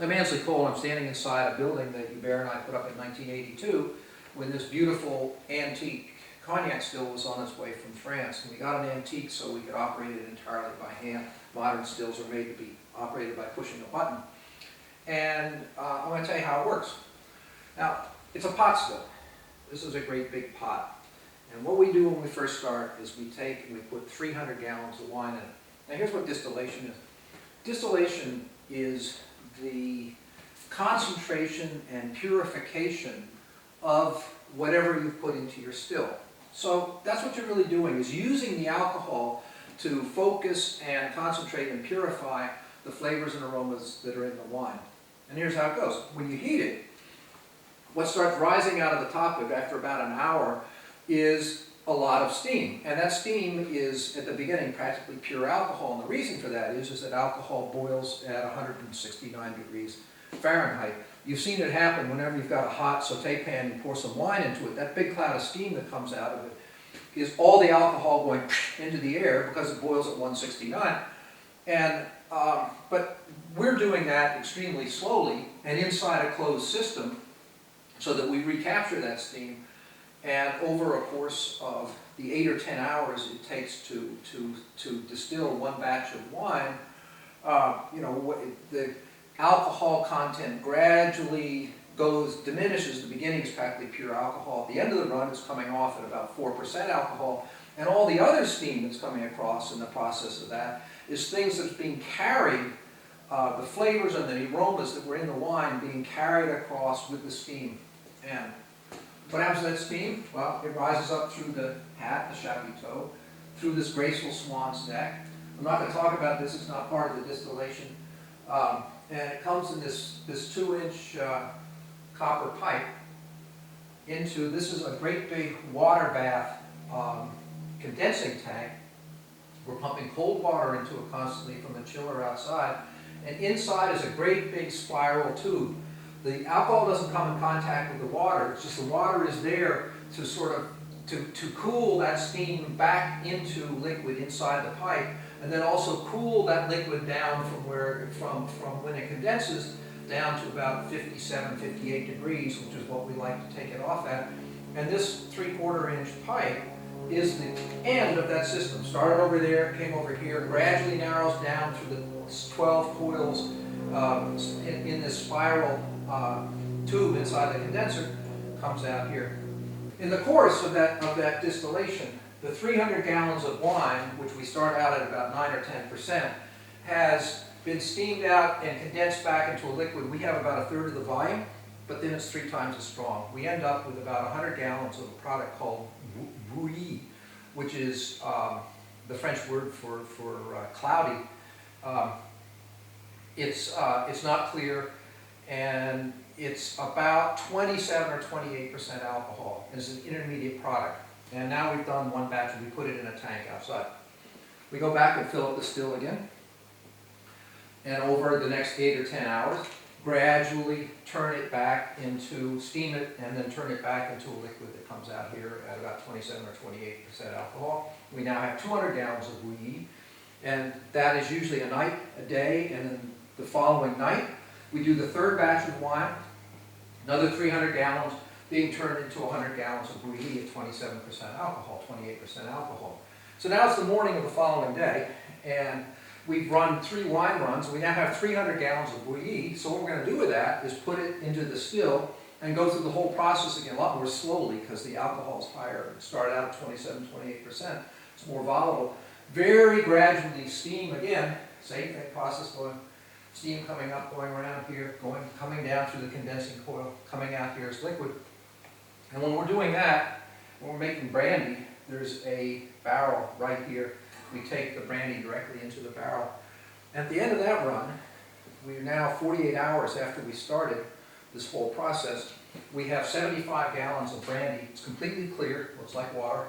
I'm Ansley Cole. I'm standing inside a building that Hubert and I put up in 1982 when this beautiful antique cognac still was on its way from France. And we got an antique so we could operate it entirely by hand. Modern stills are made to be operated by pushing a button. And I'm going to tell you how it works. Now, it's a pot still. This is a great big pot. And what we do when we first start is we take and we put 300 gallons of wine in it. Now here's what distillation is. Distillation is the concentration and purification of whatever you've put into your still. So that's what you're really doing, is using the alcohol to focus and concentrate and purify the flavors and aromas that are in the wine. And here's how it goes. When you heat it, what starts rising out of the top of it after about an hour is a lot of steam. And that steam is, at the beginning, practically pure alcohol. And the reason for that is that alcohol boils at 169 degrees Fahrenheit. You've seen it happen whenever you've got a hot saute pan, you pour some wine into it. That big cloud of steam that comes out of it is all the alcohol going into the air because it boils at 169. And, but we're doing that extremely slowly and inside a closed system so that we recapture that steam. And over a course of the 8 or 10 hours it takes to distill one batch of wine, the alcohol content gradually diminishes. The beginning is practically pure alcohol. At the end of the run, it's coming off at about 4% alcohol. And all the other steam that's coming across in the process of that is things that's being carried, the flavors and the aromas that were in the wine being carried across with the steam. And what happens to that steam? Well, it rises up through the hat, the chapiteau, through this graceful swan's neck. I'm not going to talk about this, it's not part of the distillation. And it comes in this 2-inch copper pipe into, this is a great big water bath condensing tank. We're pumping cold water into it constantly from the chiller outside. And inside is a great big spiral tube. The alcohol doesn't come in contact with the water, it's just the water is there to sort of, to cool that steam back into liquid inside the pipe, and then also cool that liquid down from when it condenses down to about 57, 58 degrees, which is what we like to take it off at. And this 3/4-inch pipe is the end of that system. Started over there, came over here, gradually narrows down through the 12 coils in this spiral tube inside the condenser, comes out here. In the course of that distillation, the 300 gallons of wine, which we start out at about 9 or 10%, has been steamed out and condensed back into a liquid. We have about 1/3 of the volume, but then it's 3 times as strong. We end up with about 100 gallons of a product called bouillie, which is the French word for cloudy. It's not clear, and it's about 27 or 28% alcohol. It's an intermediate product. And now we've done one batch and we put it in a tank outside. We go back and fill up the still again. And over the next 8 or 10 hours, gradually turn it back into, steam it, and then turn it back into a liquid that comes out here at about 27 or 28% alcohol. We now have 200 gallons of bouillie, and that is usually a night, a day, and then the following night, we do the 3rd batch of wine, another 300 gallons being turned into 100 gallons of bouillie at 27% alcohol, 28% alcohol. So now it's the morning of the following day, and we've run 3 wine runs. We now have 300 gallons of bouillie. So what we're going to do with that is put it into the still and go through the whole process again a lot more slowly because the alcohol is higher. It started out at 27, 28%. It's more volatile. Very gradually steam again, same thing, process going, steam coming up, going around here, coming down through the condensing coil, coming out here as liquid. And when we're doing that, when we're making brandy, there's a barrel right here. We take the brandy directly into the barrel. At the end of that run, we're now 48 hours after we started this whole process, we have 75 gallons of brandy. It's completely clear, looks like water,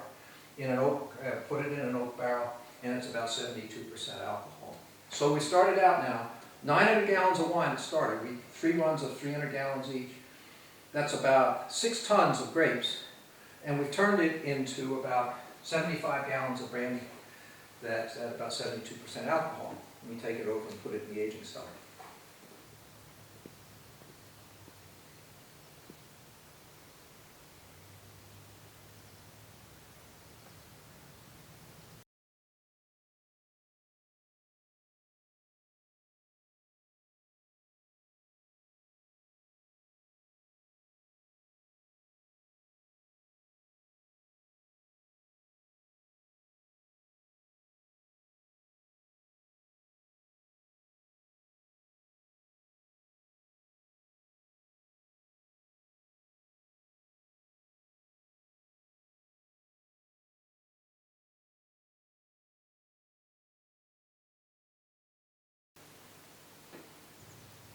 in an oak, put it in an oak barrel, and it's about 72% alcohol. So we started out now, 900 gallons of wine started. 3 runs of 300 gallons each. That's about 6 tons of grapes, and we've turned it into about 75 gallons of brandy. That's at about 72% alcohol. We take it over and put it in the aging cellar.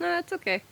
No, that's okay.